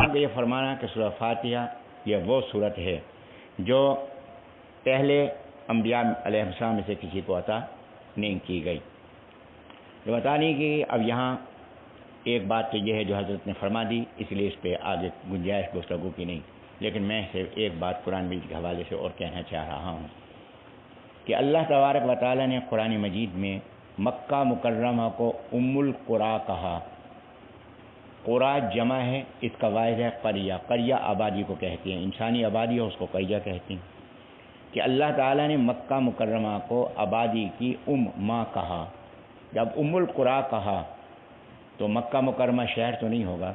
قرآن کا یہ فرمانا کہ سورہ فاتحہ یہ وہ صورت ہے جو پہلے انبیاء علیہ السلام میں سے کسی کو عطا نہیں کی گئی. جو بتانے کی اب یہاں ایک بات تو یہ ہے جو حضرت نے فرما دی، اس لیے اس پہ آگے گنجائش گفتگو کی نہیں، لیکن میں صرف ایک بات قرآن مجید کے حوالے سے اور کہنا چاہ رہا ہوں کہ اللہ تبارک و تعالیٰ نے قرآن مجید میں مکہ مکرمہ کو ام القریٰ کہا. قریٰ جمع ہے، اس کا واحد ہے قریہ. قریہ آبادی کو کہتے ہیں، انسانی آبادی ہے اس کو قریہ کہتے ہیں. کہ اللہ تعالیٰ نے مکہ مکرمہ کو آبادی کی ماں کہا. جب ام القریٰ کہا تو مکہ مکرمہ شہر تو نہیں ہوگا،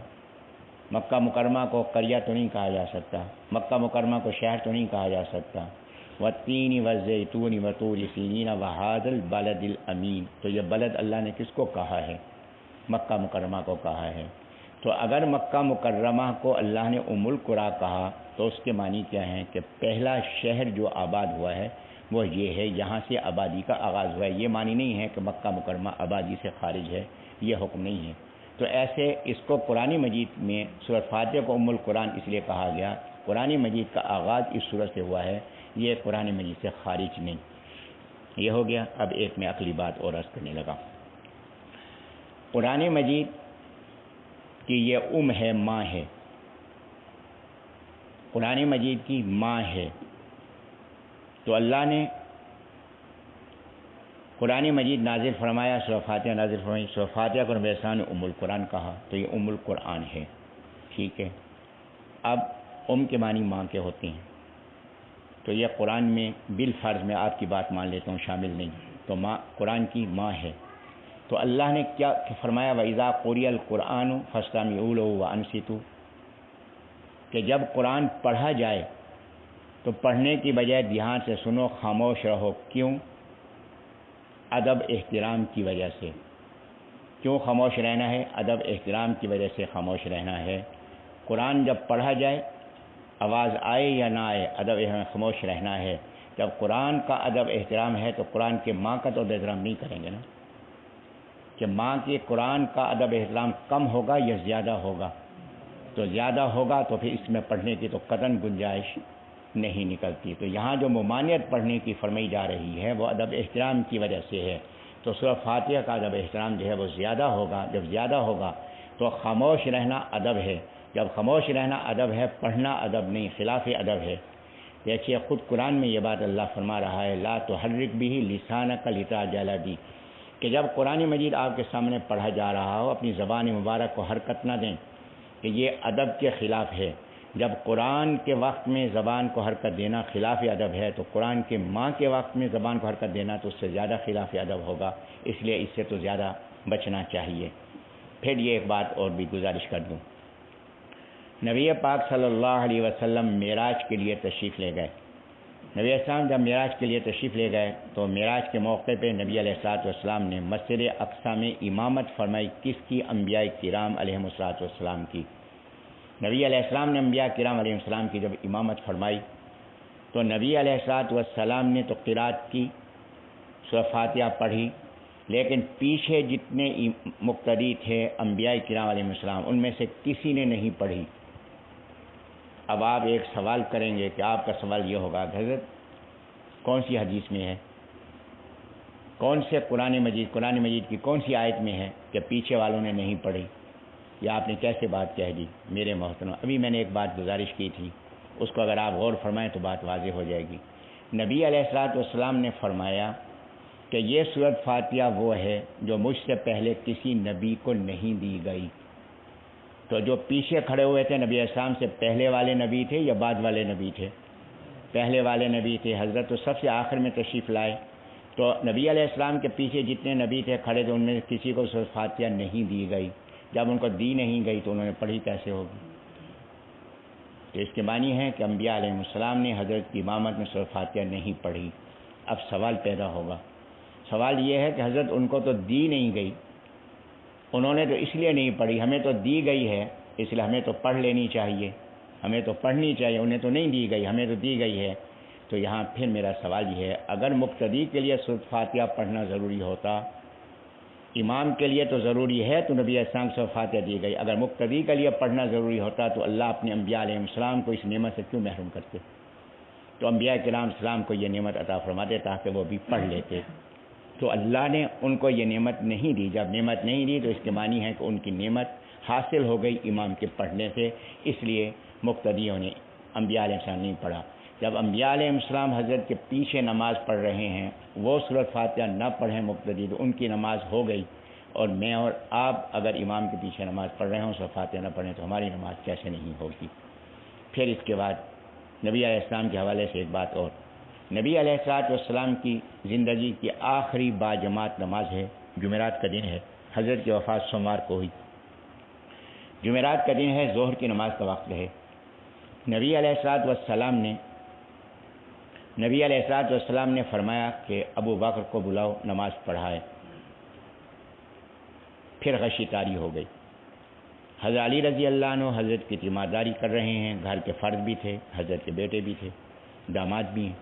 مکہ مکرمہ کو قریہ تو نہیں کہا جا سکتا، مکہ مکرمہ کو شہر تو نہیں کہا جا سکتا. والتین والزیتون وطور سینین وہذا البلد الامین، تو یہ بلد اللہ نے کس کو کہا ہے؟ مکہ مکرمہ کو کہا ہے. تو اگر مکہ مکرمہ کو اللہ نے ام القریٰ کہا تو اس کے معنی کیا ہے کہ پہلا شہر جو آباد ہوا ہے وہ یہ ہے، یہاں سے آبادی کا آغاز ہوا ہے. یہ معنی نہیں ہے کہ مکہ مکرمہ آبادی سے خارج ہے، یہ حکم نہیں ہے. تو ایسے اس کو قرآن مجید میں سورۃ فاتحہ کو ام القرآن اس لیے کہا گیا، قرآن مجید کا آغاز اس سورت سے ہوا ہے، یہ قرآن مجید سے خارج نہیں. یہ ہو گیا. اب ایک میں عقلی بات اور عرض کرنے لگا. قرآن مجید کی یہ ہے، ماں ہے، قرآن مجید کی ماں ہے. تو اللہ نے قرآن مجید نازل فرمایا، سورہ فاتحہ نازل فرمائی، سورہ فاتحہ کو نبی اسلام نے ام القرآن کہا، تو یہ ام القرآن ہے. ٹھیک ہے. اب کے معنی ماں کے ہوتے ہیں، تو یہ قرآن میں بالفرض میں آپ کی بات مان لیتا ہوں شامل نہیں، تو ماں قرآن کی ماں ہے. تو اللہ نے کیا فرمایا؟ وَإِذَا قُرِئَ الْقُرْآنُ فَاسْتَمِعُوا لَهُ وَأَنصِتُوا، کہ جب قرآن پڑھا جائے تو پڑھنے کی بجائے دھیان سے سنو، خاموش رہو. کیوں؟ ادب احترام کی وجہ سے. کیوں خاموش رہنا ہے؟ ادب احترام کی وجہ سے خاموش رہنا ہے. قرآن جب پڑھا جائے، آواز آئے یا نہ آئے، ادب خاموش رہنا ہے. جب قرآن کا ادب احترام ہے تو قرآن کے ماں کا تو ادب احترام نہیں کریں گے نا، کہ ماں کے قرآن کا ادب احترام کم ہوگا یا زیادہ ہوگا؟ تو زیادہ ہوگا تو پھر اس میں پڑھنے کی تو قطعاً گنجائش نہیں نکلتی. تو یہاں جو ممانعت پڑھنے کی فرمائی جا رہی ہے وہ ادب احترام کی وجہ سے ہے. تو سورہ فاتحہ کا ادب احترام جو ہے وہ زیادہ ہوگا. جب زیادہ ہوگا تو خاموش رہنا ادب ہے. جب خاموش رہنا ادب ہے، پڑھنا ادب نہیں، خلاف ادب ہے. دیکھیے خود قرآن میں یہ بات اللہ فرما رہا ہے، لا تحرک به لسانک لتعجل به، کہ جب قرآن مجید آپ کے سامنے پڑھا جا رہا ہو اپنی زبان مبارک کو حرکت نہ دیں، کہ یہ ادب کے خلاف ہے. جب قرآن کے وقت میں زبان کو حرکت دینا خلاف ادب ہے تو قرآن کے ماں کے وقت میں زبان کو حرکت دینا تو اس سے زیادہ خلاف ادب ہوگا. اس لیے اس سے تو زیادہ بچنا چاہیے. پھر یہ ایک بات اور بھی گزارش کر دوں، نبی پاک صلی اللہ علیہ وسلم معراج کے لیے تشریف لے گئے. نبی اسلام جب معراج کے لیے تشریف لے گئے تو معراج کے موقع پہ نبی علیہ الصلوۃ والسلام نے مسجد اقصی میں امامت فرمائی. کس کی؟ انبیاء کرام علیہم الصلوۃ والسلام کی. نبی علیہ السلام نے انبیاء کرام علیہ السلام کی جب امامت فرمائی تو نبی علیہ الصلوۃ والسلام نے تو قرات کی، سورہ فاتحہ پڑھی، لیکن پیچھے جتنے مقتدی تھے انبیاء کرام علیہ السلام ان میں سے کسی نے نہیں پڑھی. اب آپ ایک سوال کریں گے کہ آپ کا سوال یہ ہوگا، حضرت کون سی حدیث میں ہے، کون سے قرآن مجید کی کون سی آیت میں ہے کہ پیچھے والوں نے نہیں پڑھی؟ یا آپ نے کیسے بات کہہ دی؟ میرے محترم، ابھی میں نے ایک بات گزارش کی تھی، اس کو اگر آپ غور فرمائیں تو بات واضح ہو جائے گی. نبی علیہ الصلوۃ والسلام نے فرمایا کہ یہ سورۃ فاتحہ وہ ہے جو مجھ سے پہلے کسی نبی کو نہیں دی گئی. تو جو پیچھے کھڑے ہوئے تھے نبی اسلام سے پہلے والے نبی تھے یا بعد والے نبی تھے؟ پہلے والے نبی تھے. حضرت تو سب سے آخر میں تشریف لائے، تو نبی علیہ السلام کے پیچھے جتنے نبی تھے کھڑے تھے ان میں کسی کو سورۃ فاتحہ نہیں دی گئی. جب ان کو دی نہیں گئی تو انہوں نے پڑھی کیسے ہوگی؟ تو اس کے معنی ہے کہ انبیاء علیہ السلام نے حضرت کی امامت میں سورۃ فاتحہ نہیں پڑھی. اب سوال پیدا ہوگا، سوال یہ ہے کہ حضرت ان کو تو دی نہیں گئی، انہوں نے تو اس لیے نہیں پڑھی، ہمیں تو دی گئی ہے اس لیے ہمیں تو پڑھ لینی چاہیے، ہمیں تو پڑھنی چاہیے، انہیں تو نہیں دی گئی، ہمیں تو دی گئی ہے. تو یہاں پھر میرا سوال یہ ہے، اگر مقتدی کے لیے سورۃ فاتحہ پڑھنا ضروری ہوتا امام کے لیے تو ضروری ہے تو نبی اسلام سے فاتحہ دی گئی، اگر مقتدی کے لیے پڑھنا ضروری ہوتا تو اللہ اپنے انبیاء علیہ السلام کو اس نعمت سے کیوں محروم کرتے؟ تو انبیاء کرام السلام کو یہ نعمت عطا فرماتے تاکہ وہ بھی پڑھ لیتے، تو اللہ نے ان کو یہ نعمت نہیں دی۔ جب نعمت نہیں دی تو اس کے معنی ہے کہ ان کی نعمت حاصل ہو گئی امام کے پڑھنے سے، اس لیے مقتدیوں نے انبیاء علیہ السلام نہیں پڑھا۔ جب انبیاء علیہ السلام حضرت کے پیچھے نماز پڑھ رہے ہیں، وہ سورۃ فاتحہ نہ پڑھیں مقتدی، تو ان کی نماز ہو گئی، اور میں اور آپ اگر امام کے پیچھے نماز پڑھ رہے ہوں سورۃ فاتحہ نہ پڑھیں تو ہماری نماز کیسے نہیں ہوگی؟ پھر اس کے بعد نبی علیہ السلام کے حوالے سے ایک بات اور، نبی علیہ السلام کی زندگی کی آخری باجماعت نماز ہے، جمعرات کا دن ہے، حضرت کی وفات سوموار کو ہوئی، جمعرات کا دن ہے، ظہر کی نماز کا وقت ہے۔ نبی علیہ السلام نے فرمایا کہ ابو بکر کو بلاؤ نماز پڑھائے، پھر غشی طاری ہو گئی۔ حضرت علی رضی اللہ عنہ حضرت کی تیمارداری کر رہے ہیں، گھر کے فرد بھی تھے، حضرت کے بیٹے بھی تھے، داماد بھی ہیں،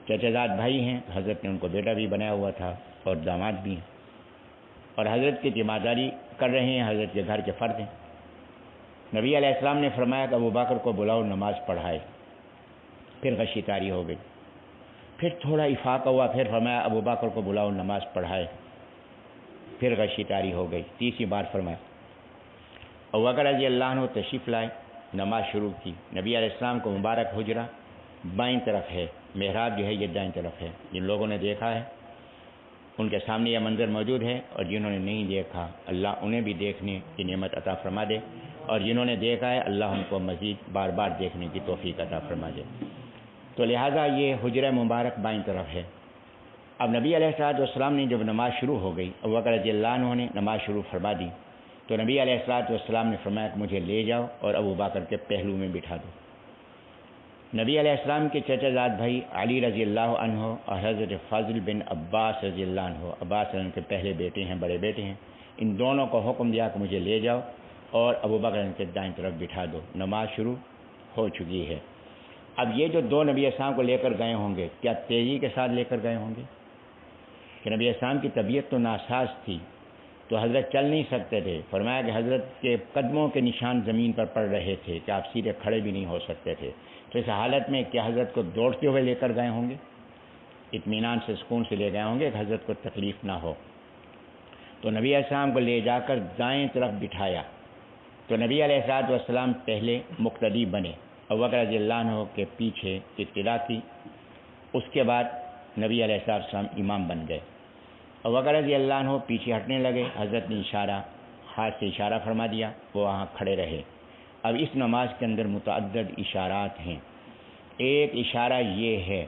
چچا زاد بھائی ہیں، حضرت نے ان کو بیٹا بھی بنایا ہوا تھا اور داماد بھی ہیں، اور حضرت کی تیمارداری کر رہے ہیں، حضرت کے گھر کے فرد ہیں۔ نبی علیہ السلام نے فرمایا کہ ابو بکر کو بلاؤ نماز پڑھائے، پھر غشی طاری ہو گئی، پھر تھوڑا افاقہ ہوا، پھر فرمایا ابو بکر کو بلاؤ نماز پڑھائے، پھر غشی طاری ہو گئی، تیسری بار فرمایا۔ ابو بکر رضی اللہ عنہ تشریف لائے، نماز شروع کی۔ نبی علیہ السلام کو مبارک حجرہ بائیں طرف ہے، محراب جو ہے یہ دائیں طرف ہے۔ جن لوگوں نے دیکھا ہے ان کے سامنے یہ منظر موجود ہے، اور جنہوں نے نہیں دیکھا اللہ انہیں بھی دیکھنے کی نعمت عطا فرما دے، اور جنہوں نے دیکھا ہے اللہ ان کو مزید بار بار دیکھنے کی توفیق عطا فرما دے۔ تو لہٰذا یہ حجرہ مبارک بائیں طرف ہے۔ اب نبی علیہ السلام نے جب نماز شروع ہو گئی، ابو بکر رضی اللہ عنہ نے نماز شروع فرما دی، تو نبی علیہ السلام نے فرمایا کہ مجھے لے جاؤ اور ابو بکر کے پہلو میں بٹھا دو۔ نبی علیہ السلام کے چچا زاد بھائی علی رضی اللہ عنہ اور حضرت فضل بن عباس رضی اللہ عنہ، عباس ان کے پہلے بیٹے ہیں، بڑے بیٹے ہیں، ان دونوں کو حکم دیا کہ مجھے لے جاؤ اور ابو بکر ان کے دائیں طرف بٹھا دو، نماز شروع ہو چکی ہے۔ اب یہ جو دو نبی السلام کو لے کر گئے ہوں گے، کیا تیزی کے ساتھ لے کر گئے ہوں گے؟ کہ نبی السلام کی طبیعت تو ناساز تھی، تو حضرت چل نہیں سکتے تھے، فرمایا کہ حضرت کے قدموں کے نشان زمین پر پڑ رہے تھے کہ آپ سیدھے کھڑے بھی نہیں ہو سکتے تھے، تو اس حالت میں کیا حضرت کو دوڑتے ہوئے لے کر گئے ہوں گے؟ اطمینان سے سکون سے لے گئے ہوں گے کہ حضرت کو تکلیف نہ ہو۔ تو نبی علیہ السلام کو لے جا کر دائیں طرف بٹھایا، تو نبی علیہ السلام پہلے مقتدی بنے، ابو بکر رضی اللہ عنہ کے پیچھے ابتدا کی، اس کے بعد نبی علیہ السلام امام بن گئے۔ ابو بکر رضی اللہ عنہ پیچھے ہٹنے لگے، حضرت نے ہاتھ سے اشارہ فرما دیا، وہ وہاں کھڑے رہے۔ اب اس نماز کے اندر متعدد اشارات ہیں۔ ایک اشارہ یہ ہے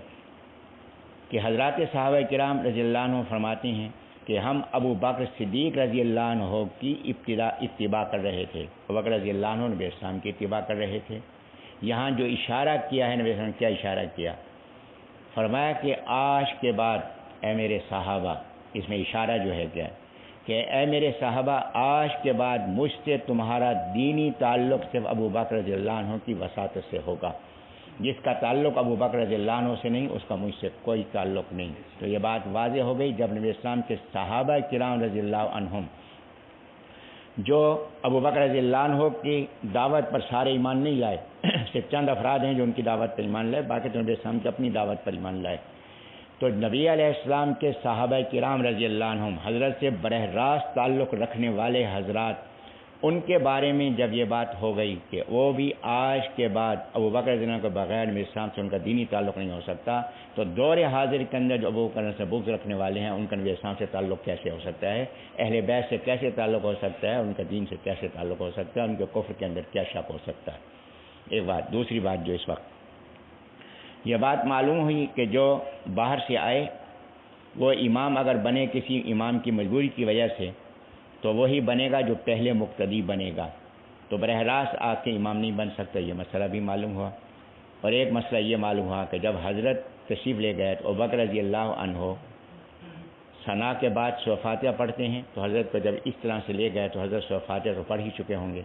کہ حضرات صحابہ کرام رضی اللہ عنہ فرماتے ہیں کہ ہم ابو بکر صدیق رضی اللہ عنہ کی اتباع کر رہے تھے، ابو بکر رضی اللہ عنہ نبی اسلام کی اتباع کر رہے تھے۔ یہاں جو اشارہ کیا ہے نبی اسلام کیا اشارہ کیا؟ فرمایا کہ آج کے بعد اے میرے صحابہ، اس میں اشارہ جو ہے کیا کہ اے میرے صحابہ، آج کے بعد مجھ سے تمہارا دینی تعلق صرف ابو بکر رضی اللہ عنہ کی وساطت سے ہوگا، جس کا تعلق ابو بکر رضی اللہ عنہ سے نہیں اس کا مجھ سے کوئی تعلق نہیں۔ تو یہ بات واضح ہو گئی جب نبی اسلام کے صحابہ کرام رضی اللہ عنہم جو ابو بکر رضی اللہ عنہ کی دعوت پر سارے ایمان نہیں لائے، صرف چند افراد ہیں جو ان کی دعوت پر ایمان لائے، باقی تو نبی اسلام کی اپنی دعوت پر ایمان لائے۔ تو نبی علیہ السلام کے صحابہ کرام رضی اللہ عنہم حضرت سے براہ راست تعلق رکھنے والے حضرات، ان کے بارے میں جب یہ بات ہو گئی کہ وہ بھی آج کے بعد ابو بکر رضی اللہ عنہ کے بغیر نبی اسلام سے ان کا دینی تعلق نہیں ہو سکتا، تو دور حاضر کے اندر جو ابو بکر سے بغض رکھنے والے ہیں ان کا نبی اسلام سے تعلق کیسے ہو سکتا ہے؟ اہل بیت سے کیسے تعلق ہو سکتا ہے؟ ان کا دین سے کیسے تعلق ہو سکتا ہے؟ ان کے کفر کے اندر کیا شک ہو سکتا ہے؟ ایک بات۔ دوسری بات جو اس وقت یہ بات معلوم ہوئی کہ جو باہر سے آئے وہ امام اگر بنے کسی امام کی مجبوری کی وجہ سے تو وہی بنے گا جو پہلے مقتدی بنے گا، تو براہ راست آ کے امام نہیں بن سکتا، یہ مسئلہ بھی معلوم ہوا۔ اور ایک مسئلہ یہ معلوم ہوا کہ جب حضرت تشریف لے گئے تو ابو بکر رضی اللہ عنہ ثنا کے بعد سورۃ فاتحہ پڑھتے ہیں، تو حضرت کو جب اس طرح سے لے گئے تو حضرت سورۃ فاتحہ تو پڑھ ہی چکے ہوں گے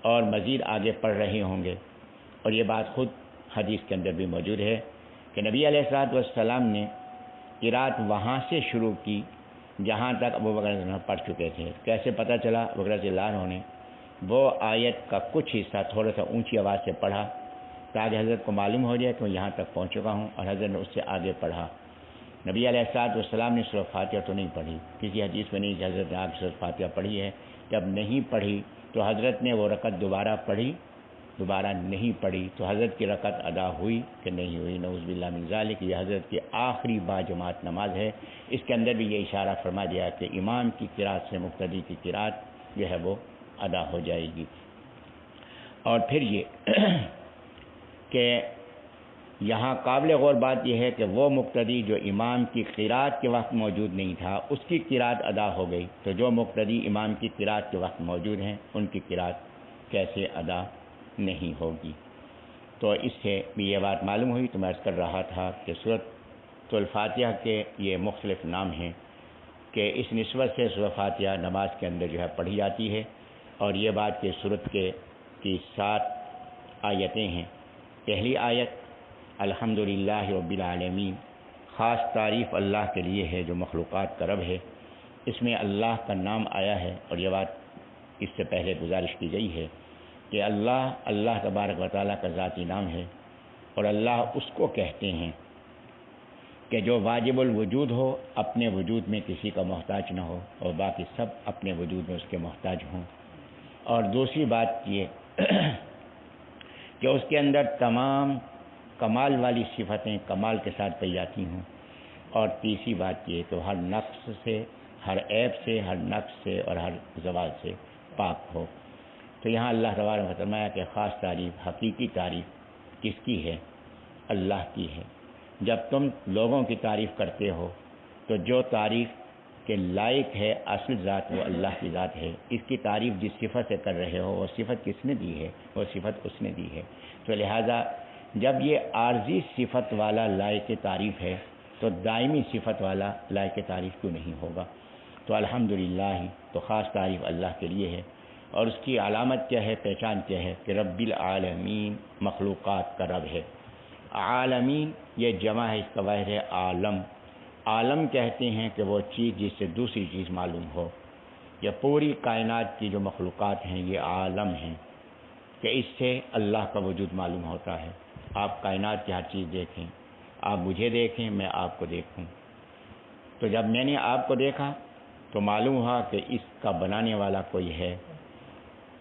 اور مزید آگے پڑھ رہے ہوں گے، اور یہ بات خود حدیث کے اندر بھی موجود ہے کہ نبی علیہ السلام نے قرات وہاں سے شروع کی جہاں تک ابو بکر رضی اللہ عنہ پڑھ چکے تھے۔ کیسے پتہ چلا؟ ابو بکر رضی اللہ عنہ نے وہ آیت کا کچھ حصہ تھوڑا سا اونچی آواز سے پڑھا تاکہ حضرت کو معلوم ہو جائے کہ میں یہاں تک پہنچ چکا ہوں، اور حضرت نے اس سے آگے پڑھا۔ نبی علیہ الصلوۃ والسلام نے سورۃ فاتحہ تو نہیں پڑھی، کسی حدیث میں نہیں کہ حضرت نے آپ سورۃ فاتحہ پڑھی ہے۔ جب نہیں پڑھی تو حضرت نے وہ رکعت دوبارہ پڑھی، دوبارہ نہیں پڑھی، تو حضرت کی رکعت ادا ہوئی کہ نہیں ہوئی؟ نعوذ باللہ من ذالک، یہ حضرت کی آخری با جماعت نماز ہے۔ اس کے اندر بھی یہ اشارہ فرما دیا کہ امام کی قرات سے مقتدی کی قرات جو ہے وہ ادا ہو جائے گی۔ اور پھر یہ کہ یہاں قابل غور بات یہ ہے کہ وہ مقتدی جو امام کی قرات کے وقت موجود نہیں تھا، اس کی قرات ادا ہو گئی، تو جو مقتدی امام کی قرات کے وقت موجود ہیں ان کی قرات کیسے ادا نہیں ہوگی؟ تو اس سے بھی یہ بات معلوم ہوئی۔ تو میں عرض کر رہا تھا کہ سورۃ الفاتحہ کے یہ مختلف نام ہیں کہ اس نسبت سے سورۃ فاتحہ نماز کے اندر جو ہے پڑھی جاتی ہے، اور یہ بات کہ سورت کی 7 آیتیں ہیں۔ پہلی آیت الحمدللہ رب العالمین، خاص تعریف اللہ کے لیے ہے جو مخلوقات کا رب ہے۔ اس میں اللہ کا نام آیا ہے، اور یہ بات اس سے پہلے گزارش کی گئی ہے کہ اللہ تبارک و تعالیٰ کا ذاتی نام ہے، اور اللہ اس کو کہتے ہیں کہ جو واجب الوجود ہو، اپنے وجود میں کسی کا محتاج نہ ہو، اور باقی سب اپنے وجود میں اس کے محتاج ہوں۔ اور دوسری بات یہ کہ اس کے اندر تمام کمال والی صفتیں کمال کے ساتھ پائی جاتی ہوں۔ اور تیسری بات یہ کہ ہر نقص سے، ہر عیب سے، ہر نقص سے اور ہر زوال سے پاک ہو۔ تو یہاں اللہ تبارک و تعالیٰ فرمایا کہ خاص تعریف، حقیقی تعریف کس کی ہے؟ اللہ کی ہے۔ جب تم لوگوں کی تعریف کرتے ہو تو جو تعریف کے لائق ہے اصل ذات وہ اللہ کی ذات ہے۔ اس کی تعریف جس صفت سے کر رہے ہو وہ صفت کس نے دی ہے؟ وہ صفت اس نے دی ہے۔ تو لہٰذا جب یہ عارضی صفت والا لائق تعریف ہے تو دائمی صفت والا لائق تعریف کیوں نہیں ہوگا؟ تو الحمدللہ تو خاص تعریف اللہ کے لیے ہے، اور اس کی علامت کیا ہے، پہچان کیا ہے کہ رب العالمین، مخلوقات کا رب ہے۔ عالمین یہ جمع ہے، اس کا واحد ہے عالم۔ عالم کہتے ہیں کہ وہ چیز جس سے دوسری چیز معلوم ہو۔ یہ پوری کائنات کی جو مخلوقات ہیں یہ عالم ہیں کہ اس سے اللہ کا وجود معلوم ہوتا ہے۔ آپ کائنات کی ہر چیز دیکھیں، آپ مجھے دیکھیں، میں آپ کو دیکھوں۔ تو جب میں نے آپ کو دیکھا تو معلوم ہوا کہ اس کا بنانے والا کوئی ہے۔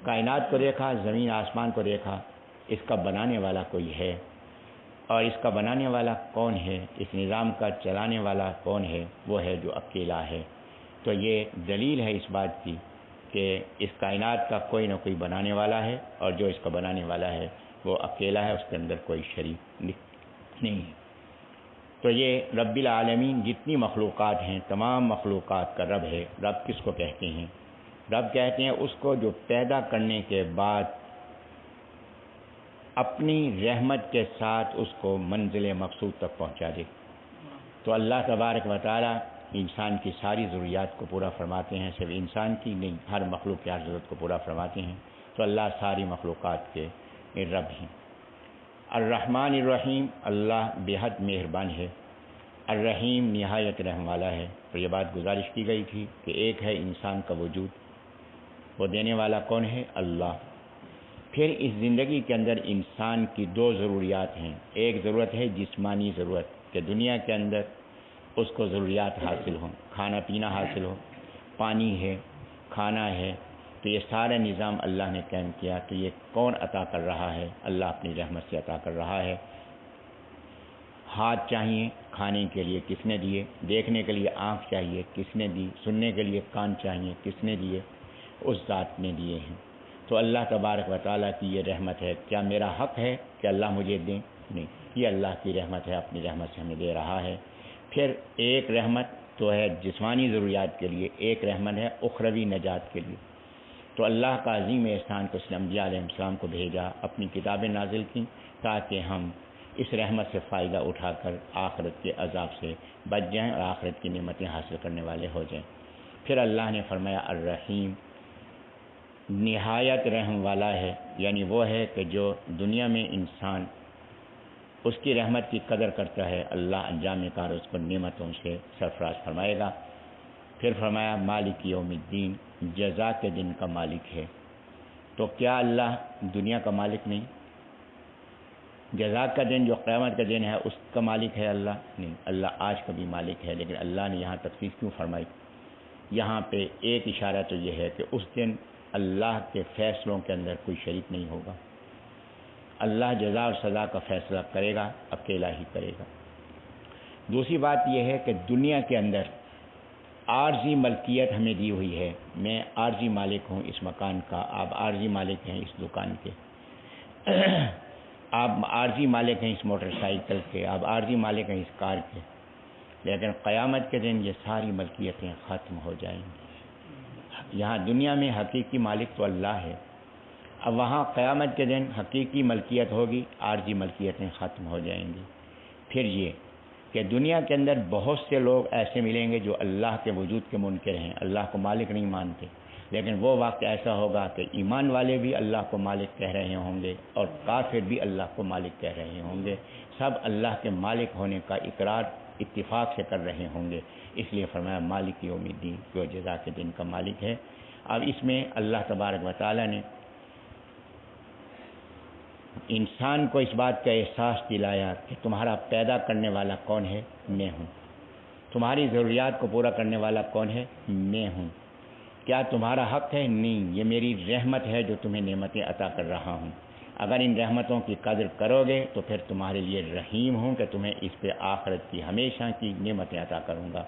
کائنات کو دیکھا، زمین آسمان کو دیکھا، اس کا بنانے والا کوئی ہے۔ اور اس کا بنانے والا کون ہے، اس نظام کا چلانے والا کون ہے؟ وہ ہے جو اکیلا ہے۔ تو یہ دلیل ہے اس بات کی کہ اس کائنات کا کوئی نہ کوئی بنانے والا ہے، اور جو اس کا بنانے والا ہے وہ اکیلا ہے، اس کے اندر کوئی شریک نہیں ہے۔ تو یہ رب العالمین جتنی مخلوقات ہیں تمام مخلوقات کا رب ہے۔ رب کس کو کہتے ہیں؟ رب کہتے ہیں اس کو جو پیدا کرنے کے بعد اپنی رحمت کے ساتھ اس کو منزل مقصود تک پہنچا دے۔ تو اللہ تبارک و تعالیٰ انسان کی ساری ضروریات کو پورا فرماتے ہیں، صرف انسان کی نہیں، ہر مخلوق کی ہر ضرورت کو پورا فرماتے ہیں۔ تو اللہ ساری مخلوقات کے رب ہیں۔ الرحمن الرحیم، اللہ بے حد مہربان ہے۔ الرحیم نہایت رحم والا ہے۔ تو یہ بات گزارش کی گئی تھی کہ ایک ہے انسان کا وجود، وہ دینے والا کون ہے؟ اللہ۔ پھر اس زندگی کے اندر انسان کی 2 ضروریات ہیں۔ ایک ضرورت ہے جسمانی ضرورت کہ دنیا کے اندر اس کو ضروریات حاصل ہوں، کھانا پینا حاصل ہو، پانی ہے، کھانا ہے۔ تو یہ سارا نظام اللہ نے قائم کیا۔ تو یہ کون عطا کر رہا ہے؟ اللہ اپنی رحمت سے عطا کر رہا ہے۔ ہاتھ چاہیے کھانے کے لیے، کس نے دیے؟ دیکھنے کے لیے آنکھ چاہیے، کس نے دی؟ سننے کے لیے کان چاہیے، کس نے دیے؟ اس ذات نے دیے ہیں۔ تو اللہ تبارک و تعالیٰ کی یہ رحمت ہے۔ کیا میرا حق ہے کہ اللہ مجھے دیں؟ نہیں، یہ اللہ کی رحمت ہے، اپنی رحمت سے ہمیں دے رہا ہے۔ پھر ایک رحمت تو ہے جسمانی ضروریات کے لیے، ایک رحمت ہے اخروی نجات کے لیے۔ تو اللہ کا عظیم احسان کو اس نے انبیاء علیہ السلام کو بھیجا، اپنی کتابیں نازل کیں تاکہ ہم اس رحمت سے فائدہ اٹھا کر آخرت کے عذاب سے بچ جائیں اور آخرت کی نعمتیں حاصل کرنے والے ہو جائیں۔ پھر اللہ نے فرمایا الرحیم، نہایت رحم والا ہے، یعنی وہ ہے کہ جو دنیا میں انسان اس کی رحمت کی قدر کرتا ہے، اللہ انجام کار اس کو نعمتوں سے سرفراز فرمائے گا۔ پھر فرمایا مالک یوم الدین، جزا کے دن کا مالک ہے۔ تو کیا اللہ دنیا کا مالک نہیں؟ جزا کا دن جو قیامت کا دن ہے اس کا مالک ہے اللہ نہیں؟ اللہ آج کا بھی مالک ہے، لیکن اللہ نے یہاں تفصیل کیوں فرمائی؟ یہاں پہ ایک اشارہ تو یہ ہے کہ اس دن اللہ کے فیصلوں کے اندر کوئی شریک نہیں ہوگا۔ اللہ جزا اور سزا کا فیصلہ کرے گا، اکیلا ہی کرے گا۔ دوسری بات یہ ہے کہ دنیا کے اندر عارضی ملکیت ہمیں دی ہوئی ہے۔ میں عارضی مالک ہوں اس مکان کا، آپ عارضی مالک ہیں اس دکان کے، آپ عارضی مالک ہیں اس موٹر سائیکل کے، آپ عارضی مالک ہیں اس کار کے، لیکن قیامت کے دن یہ ساری ملکیتیں ختم ہو جائیں گی۔ یہاں دنیا میں حقیقی مالک تو اللہ ہے، اب وہاں قیامت کے دن حقیقی ملکیت ہوگی، عارضی ملکیتیں ختم ہو جائیں گی۔ پھر یہ کہ دنیا کے اندر بہت سے لوگ ایسے ملیں گے جو اللہ کے وجود کے منکر ہیں، اللہ کو مالک نہیں مانتے، لیکن وہ وقت ایسا ہوگا کہ ایمان والے بھی اللہ کو مالک کہہ رہے ہوں گے اور کافر بھی اللہ کو مالک کہہ رہے ہوں گے، سب اللہ کے مالک ہونے کا اقرار اتفاق سے کر رہے ہوں گے۔ اس لیے فرمایا مالک یوم الدین، جو جزا کے دن کا مالک ہے۔ اب اس میں اللہ تبارک و تعالیٰ نے انسان کو اس بات کا احساس دلایا کہ تمہارا پیدا کرنے والا کون ہے؟ میں ہوں۔ تمہاری ضروریات کو پورا کرنے والا کون ہے؟ میں ہوں۔ کیا تمہارا حق ہے؟ نہیں، یہ میری رحمت ہے جو تمہیں نعمتیں عطا کر رہا ہوں۔ اگر ان رحمتوں کی قدر کرو گے تو پھر تمہارے لیے رحیم ہوں کہ تمہیں اس پہ آخرت کی ہمیشہ کی نعمتیں عطا کروں گا،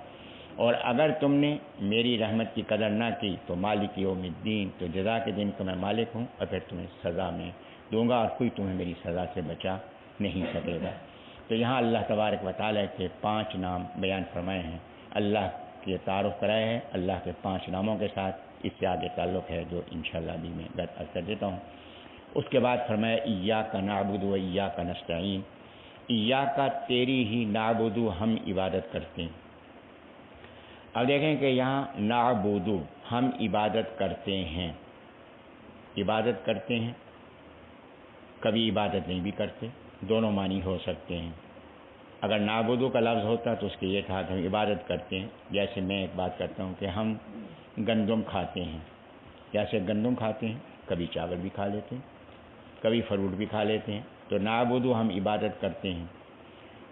اور اگر تم نے میری رحمت کی قدر نہ کی تو مالک یوم الدین، تو جزا کے دن کا میں مالک ہوں اور پھر تمہیں سزا میں دوں گا اور کوئی تمہیں میری سزا سے بچا نہیں سکے گا۔ تو یہاں اللہ تبارک و تعالیٰ کے 5 نام بیان فرمائے ہیں، اللہ کے تعارف کرائے ہیں اللہ کے 5 ناموں کے ساتھ۔ اس سے آگے تعلق ہے جو انشاءاللہ بھی میں عرض کر دیتا ہوں۔ اس کے بعد فرمایا ایاک نعبد و ایاک نستعین، ایاک تیری ہی نعبد ہم عبادت کرتے ہیں۔ اب دیکھیں کہ یہاں نعبد ہم عبادت کرتے ہیں، عبادت کرتے ہیں، کبھی عبادت نہیں بھی کرتے، دونوں معنی ہو سکتے ہیں۔ اگر نعبدو کا لفظ ہوتا تو اس کے یہ تھا کہ ہم عبادت کرتے ہیں، جیسے میں ایک بات کرتا ہوں کہ ہم گندم کھاتے ہیں، جیسے گندم کھاتے ہیں، کبھی چاول بھی کھا لیتے ہیں، کبھی فروٹ بھی کھا لیتے ہیں، تو نعبدو ہم عبادت کرتے ہیں۔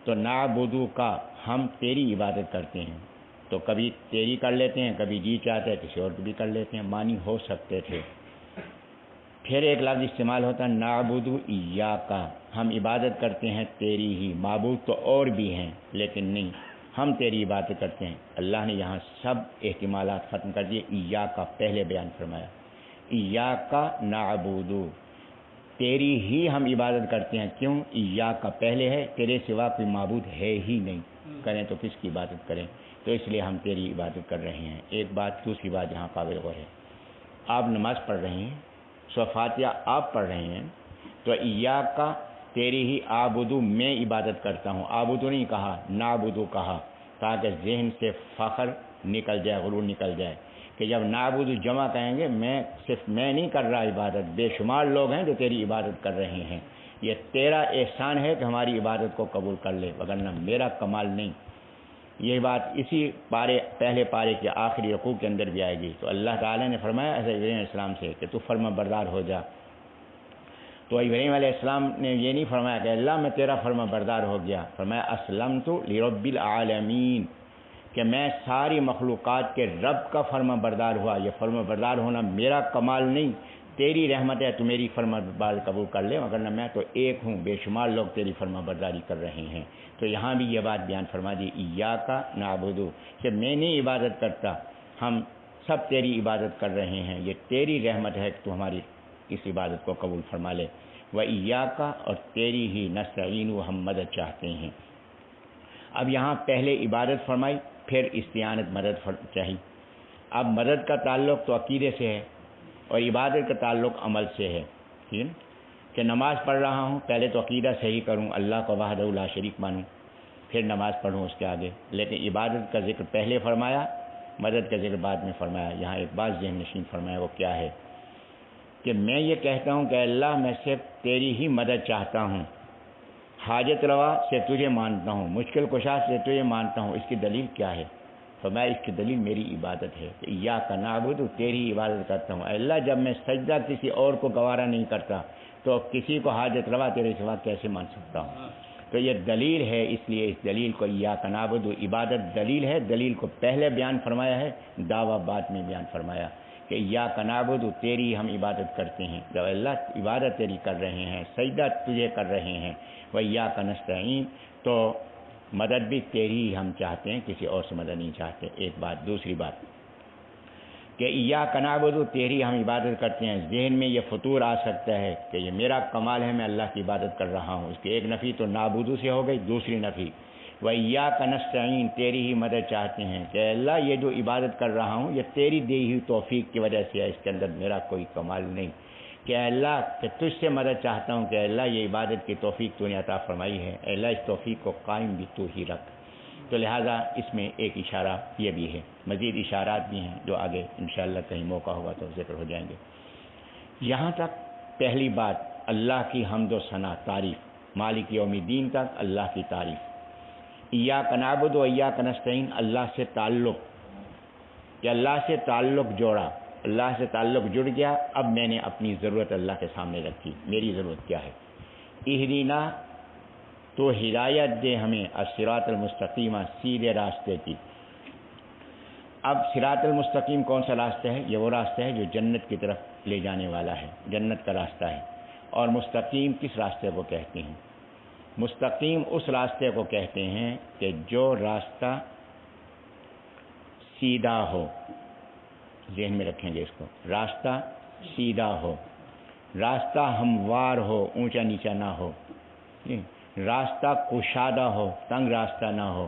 تو نعبدو کا ہم تیری عبادت کرتے ہیں، تو کبھی تیری کر لیتے ہیں، کبھی جی چاہتے ہیں کسی اور کی بھی کر لیتے ہیں، معنی ہو سکتے تھے۔ پھر ایک لفظ استعمال ہوتا ہے نعبد ایاک، ہم عبادت کرتے ہیں تیری ہی، معبود تو اور بھی ہیں لیکن نہیں، ہم تیری عبادت کرتے ہیں۔ اللہ نے یہاں سب احتمالات ختم کر دیے، ایاک پہلے بیان فرمایا، ایاک نعبد، تیری ہی ہم عبادت کرتے ہیں۔ کیوں؟ ایاک پہلے ہے، تیرے سوا کوئی معبود ہے ہی نہیں، کریں تو کس کی عبادت کریں، تو اس لیے ہم تیری عبادت کر رہے ہیں۔ ایک بات، دوسری بات یہاں قابل غور ہے، آپ نماز پڑھ رہے ہیں، سورہ فاتحہ آپ پڑھ رہے ہیں، تو ایاک تیری ہی اعبدو، میں عبادت کرتا ہوں، اعبدو نہیں کہا، نعبدو کہا، تاکہ ذہن سے فخر نکل جائے، غرور نکل جائے کہ جب نعبدو جمع کہیں گے، میں صرف میں نہیں کر رہا عبادت، بے شمار لوگ ہیں جو تیری عبادت کر رہے ہیں، یہ تیرا احسان ہے کہ ہماری عبادت کو قبول کر لے، وگرنہ میرا کمال نہیں۔ یہ بات اسی پارے، پہلے پارے کے آخری رکوع کے اندر بھی آئے گی۔ تو اللہ تعالیٰ نے فرمایا حضرت ابراہیم علیہ السلام سے کہ تو فرما بردار ہو جا، تو ابراہیم علیہ السلام نے یہ نہیں فرمایا کہ اللہ میں تیرا فرما بردار ہو گیا، فرمایا اسلمت لرب العالمین، کہ میں ساری مخلوقات کے رب کا فرما بردار ہوا۔ یہ فرما بردار ہونا میرا کمال نہیں، تیری رحمت ہے تو میری فرما برداری قبول کر لے، وگرنہ میں تو ایک ہوں، بے شمار لوگ تیری فرما برداری کر رہے ہیں۔ تو یہاں بھی یہ بات بیان فرما دی، ایاک نعبد، کہ میں نہیں عبادت کرتا، ہم سب تیری عبادت کر رہے ہیں، یہ تیری رحمت ہے کہ تو ہماری اس عبادت کو قبول فرما لے۔ وَإِيَّاكَ، اور تیری ہی نستعین، ہم مدد چاہتے ہیں۔ اب یہاں پہلے عبادت فرمائی، پھر استعانت مدد چاہی۔ اب مدد کا تعلق تو عقیدے سے ہے اور عبادت کا تعلق عمل سے ہے، ٹھیک ہے، کہ نماز پڑھ رہا ہوں، پہلے تو عقیدہ صحیح کروں، اللہ کو وحدہ لا شریک مانوں، پھر نماز پڑھوں اس کے آگے، لیکن عبادت کا ذکر پہلے فرمایا، مدد کا ذکر بعد میں فرمایا۔ یہاں ایک بات ذہن نشین فرمایا، وہ کیا ہے کہ میں یہ کہتا ہوں کہ اللہ میں صرف تیری ہی مدد چاہتا ہوں، حاجت روا سے تجھے مانتا ہوں، مشکل کشا سے تجھے مانتا ہوں، اس کی دلیل کیا ہے؟ تو میں اس کی دلیل میری عبادت ہے کہ ایاک نعبد، تیری عبادت کرتا ہوں۔ اے اللہ جب میں سجدہ کسی اور کو گوارا نہیں کرتا تو کسی کو حاجت روا تیرے سوا کیسے مان سکتا ہوں؟ تو یہ دلیل ہے، اس لیے اس دلیل کو ایاک نعبد عبادت دلیل ہے، دلیل کو پہلے بیان فرمایا ہے، دعویٰ بعد میں بیان فرمایا کہ ایاک نعبد، تیری ہم عبادت کرتے ہیں۔ جب اللہ عبادت تیری کر رہے ہیں، سجدہ تجھے کر رہے ہیں، و ایاک نستعین، تو مدد بھی تیری ہی ہم چاہتے ہیں، کسی اور سے مدد نہیں چاہتے۔ ایک بات۔ دوسری بات کہ ایاک نعبد، تیری ہم عبادت کرتے ہیں، ذہن میں یہ فطور آ سکتا ہے کہ یہ میرا کمال ہے، میں اللہ کی عبادت کر رہا ہوں۔ اس کی ایک نفی تو نعبدو سے ہو گئی، دوسری نفی و ایاک نستعین، تیری ہی مدد چاہتے ہیں کہ اللہ یہ جو عبادت کر رہا ہوں یہ تیری دی ہوئی توفیق کی وجہ سے ہے، اس کے اندر میرا کوئی کمال نہیں، کہ اللہ کہ تجھ سے مدد چاہتا ہوں کہ اللہ یہ عبادت کی توفیق تو نے عطا فرمائی ہے، اللہ اس توفیق کو قائم بھی تو ہی رکھ۔ تو لہٰذا اس میں ایک اشارہ یہ بھی ہے، مزید اشارات بھی ہیں جو آگے انشاءاللہ کہیں موقع ہوگا تو ذکر ہو جائیں گے۔ یہاں تک پہلی بات اللہ کی حمد و ثنا، تعریف، مالک یوم الدین تک اللہ کی تعریف۔ ایاک نعبد و ایاک نستعین، اللہ سے تعلق، کہ اللہ سے تعلق جوڑا، اللہ سے تعلق جڑ گیا، اب میں نے اپنی ضرورت اللہ کے سامنے رکھی، میری ضرورت کیا ہے؟ اہدینا، تو ہدایت دے ہمیں، الصراط المستقیم، سیدھے راستے کی۔ اب صراط المستقیم کون سا راستہ ہے؟ یہ وہ راستہ ہے جو جنت کی طرف لے جانے والا ہے، جنت کا راستہ ہے۔ اور مستقیم کس راستے کو کہتے ہیں؟ مستقیم اس راستے کو کہتے ہیں کہ جو راستہ سیدھا ہو، ذہن میں رکھیں گے اس کو، راستہ سیدھا ہو، راستہ ہموار ہو، اونچا نیچا نہ ہو، راستہ کشادہ ہو، تنگ راستہ نہ ہو۔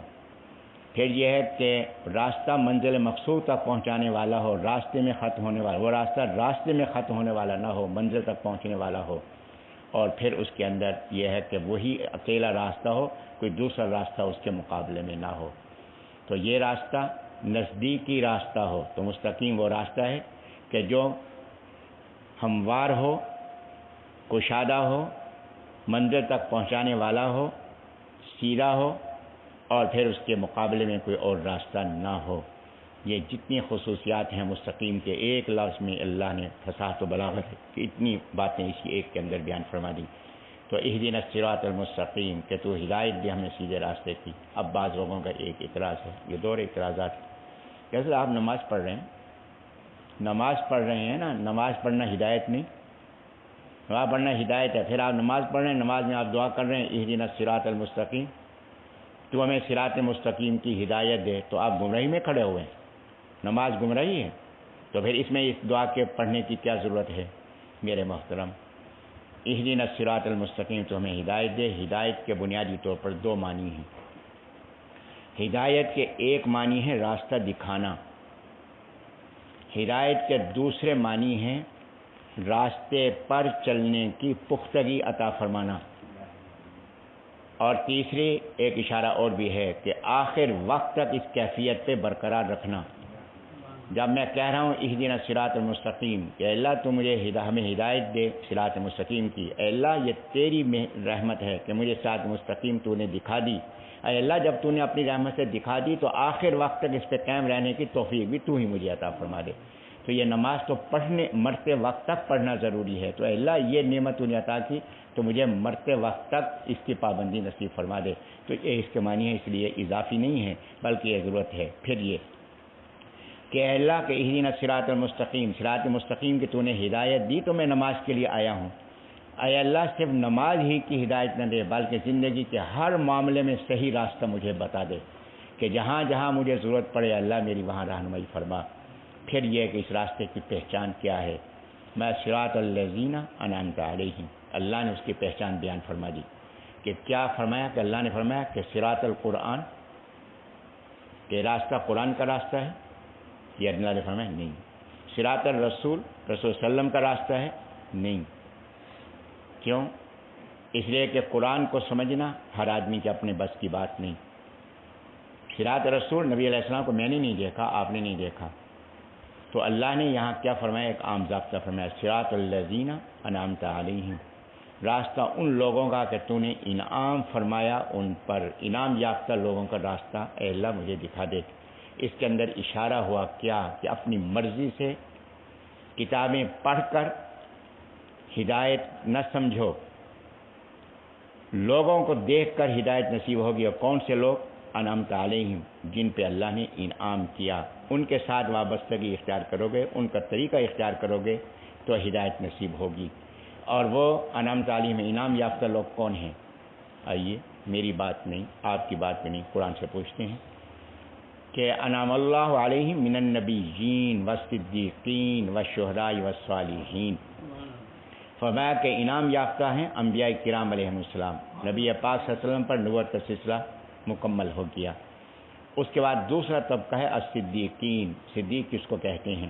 پھر یہ ہے کہ راستہ منزل مقصود تک پہنچانے والا ہو، راستے میں ختم ہونے والا، وہ راستہ راستے میں ختم ہونے والا نہ ہو، منزل تک پہنچنے والا ہو۔ اور پھر اس کے اندر یہ ہے کہ وہی اکیلا راستہ ہو، کوئی دوسرا راستہ اس کے مقابلے میں نہ ہو۔ تو یہ راستہ نزدیکی راستہ ہو، تو مستقیم وہ راستہ ہے کہ جو ہموار ہو، کشادہ ہو، منزل تک پہنچانے والا ہو، سیدھا ہو، اور پھر اس کے مقابلے میں کوئی اور راستہ نہ ہو۔ یہ جتنی خصوصیات ہیں مستقیم کے، ایک لفظ میں اللہ نے فصاحت و بلاغت کی اتنی باتیں اسی ایک کے اندر بیان فرما دی۔ تو اہدنا الصراط المستقیم، کہ تو ہدایت دے ہمیں سیدھے راستے کی۔ اب بعض لوگوں کا ایک اعتراض ہے، یہ دور اعتراضات، کیسے آپ نماز پڑھ رہے ہیں، نماز پڑھ رہے ہیں نا، نماز پڑھنا ہدایت نہیں؟ نماز پڑھنا ہدایت ہے، پھر آپ نماز پڑھ رہے ہیں، نماز میں آپ دعا کر رہے ہیں اہدنا الصراط المستقیم، تو ہمیں صراط مستقیم کی ہدایت دے، تو آپ گمراہی میں کھڑے ہوئے ہیں، نماز گمراہی ہے، تو پھر اس میں اس دعا کے پڑھنے کی کیا ضرورت ہے؟ میرے محترم، اہدنا الصراط المستقیم، تو ہمیں ہدایت دے۔ ہدایت کے بنیادی طور پر دو معنی ہیں۔ ہدایت کے ایک معنی ہے راستہ دکھانا، ہدایت کے دوسرے معنی ہیں راستے پر چلنے کی پختگی عطا فرمانا، اور تیسری ایک اشارہ اور بھی ہے کہ آخر وقت تک اس کیفیت پہ برقرار رکھنا۔ جب میں کہہ رہا ہوں اہدنا الصراط المستقیم کہ اللہ تو مجھے ہمیں ہدایت دے صراط مستقیم کی، اے اللہ یہ تیری رحمت ہے کہ مجھے صراط مستقیم تو نے دکھا دی، اے اللہ جب تو نے اپنی رحمت سے دکھا دی تو آخر وقت تک اس پہ قائم رہنے کی توفیق بھی تو ہی مجھے عطا فرما دے۔ تو یہ نماز تو پڑھنے مرتے وقت تک پڑھنا ضروری ہے، تو اے اللہ یہ نعمت تو نے عطا کی تو مجھے مرتے وقت تک اس کی پابندی نصیب فرما دے۔ تو یہ اس کے معنی ہے، اس لیے اضافی نہیں ہے بلکہ یہ ضرورت ہے۔ پھر یہ کہ اے اللہ کہ اہدنا الصراط المستقیم، صراط مستقیم کی تو نے ہدایت دی تو میں نماز کے لیے آیا ہوں، اے اللہ صرف نماز ہی کی ہدایت نہ دے بلکہ زندگی کے ہر معاملے میں صحیح راستہ مجھے بتا دے، کہ جہاں جہاں مجھے ضرورت پڑے اللہ میری وہاں رہنمائی فرما۔ پھر یہ کہ اس راستے کی پہچان کیا ہے، میں صراط الذین انعمت علیہم، اللہ نے اس کی پہچان بیان فرما دی کہ کیا فرمایا، کہ اللہ نے فرمایا کہ صراط القرآن، کہ راستہ قرآن کا راستہ ہے، یہ اللہ نے فرمایا نہیں۔ صراط الرسول، رسول صلی اللہ علیہ وسلم کا راستہ ہے، نہیں۔ کیوں؟ اس لیے کہ قرآن کو سمجھنا ہر آدمی کے اپنے بس کی بات نہیں۔ صراط رسول نبی علیہ السلام کو میں نے نہیں دیکھا، آپ نے نہیں دیکھا، تو اللہ نے یہاں کیا فرمایا، ایک عام ضابطہ فرمایا، صراط الذین انعمت علیہم، راستہ ان لوگوں کا کہ تو نے انعام فرمایا ان پر، انعام یافتہ لوگوں کا راستہ اے اللہ مجھے دکھا دے۔ اس کے اندر اشارہ ہوا کیا کہ اپنی مرضی سے کتابیں پڑھ کر ہدایت نہ سمجھو، لوگوں کو دیکھ کر ہدایت نصیب ہوگی۔ اور کون سے لوگ؟ انعمت علیہم، جن پہ اللہ نے انعام کیا، ان کے ساتھ وابستگی اختیار کرو گے، ان کا طریقہ اختیار کرو گے تو ہدایت نصیب ہوگی۔ اور وہ انعمت علیہم انعام یافتہ لوگ کون ہیں؟ آئیے، میری بات نہیں، آپ کی بات بھی نہیں، قرآن سے پوچھتے ہیں کہ انعم اللہ علیہم من النبیین والصدیقین والشہداء والصالحین، فرمایا کہ انعام یافتہ ہیں انبیاء کرام علیہ السلام۔ نبی پاک صلی اللہ علیہ وسلم پر نبوت کا سلسلہ مکمل ہو گیا۔ اس کے بعد دوسرا طبقہ ہے الصدیقین۔ صدیق کس کو کہتے ہیں؟